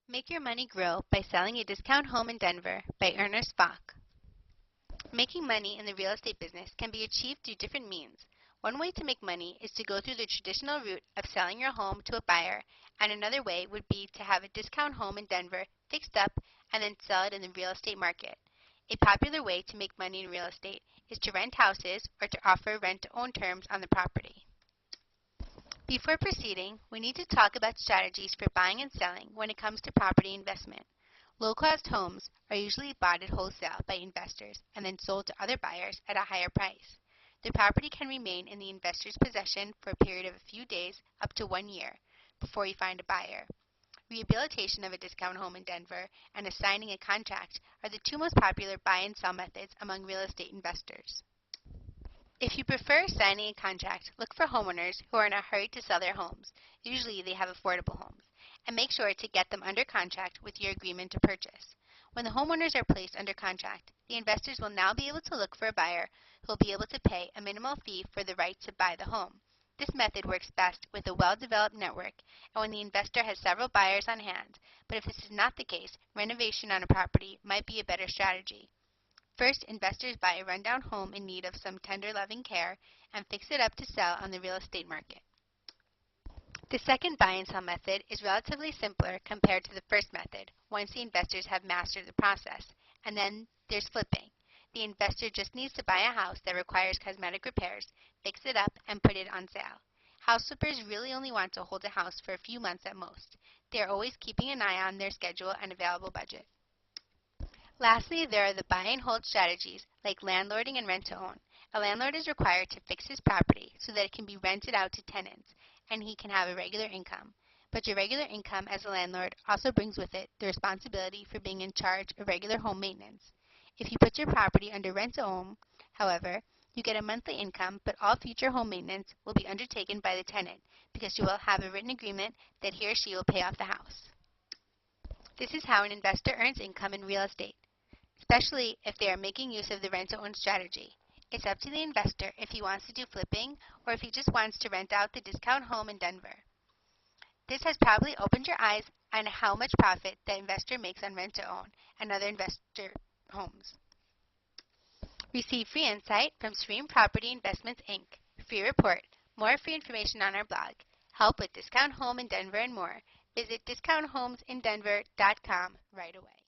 Make Your Money Grow by Selling a Discount Home in Denver by Ernest Bach. Making money in the real estate business can be achieved through different means. One way to make money is to go through the traditional route of selling your home to a buyer, and another way would be to have a discount home in Denver fixed up and then sell it in the real estate market. A popular way to make money in real estate is to rent houses or to offer rent-to-own terms on the property. Before proceeding, we need to talk about strategies for buying and selling when it comes to property investment. Low-cost homes are usually bought at wholesale by investors and then sold to other buyers at a higher price. The property can remain in the investor's possession for a period of a few days up to 1 year before you find a buyer. Rehabilitation of a discount home in Denver and assigning a contract are the two most popular buy and sell methods among real estate investors. If you prefer signing a contract, look for homeowners who are in a hurry to sell their homes. Usually they have affordable homes. And make sure to get them under contract with your agreement to purchase. When the homeowners are placed under contract, the investors will now be able to look for a buyer who will be able to pay a minimal fee for the right to buy the home. This method works best with a well-developed network and when the investor has several buyers on hand, but if this is not the case, renovation on a property might be a better strategy. First, investors buy a rundown home in need of some tender loving care and fix it up to sell on the real estate market. The second buy and sell method is relatively simpler compared to the first method once the investors have mastered the process. And then there's flipping. The investor just needs to buy a house that requires cosmetic repairs, fix it up, and put it on sale. House flippers really only want to hold a house for a few months at most. They are always keeping an eye on their schedule and available budget. Lastly, there are the buy and hold strategies like landlording and rent-to-own. A landlord is required to fix his property so that it can be rented out to tenants and he can have a regular income. But your regular income as a landlord also brings with it the responsibility for being in charge of regular home maintenance. If you put your property under rent-to-own, however, you get a monthly income, but all future home maintenance will be undertaken by the tenant because you will have a written agreement that he or she will pay off the house. This is how an investor earns income in real estate, especially if they are making use of the rent-to-own strategy. It's up to the investor if he wants to do flipping or if he just wants to rent out the discount home in Denver. This has probably opened your eyes on how much profit the investor makes on rent-to-own and other investor homes. Receive free insight from Stream Property Investments, Inc. Free report. More free information on our blog. Help with discount home in Denver and more. Visit discounthomesindenver.com right away.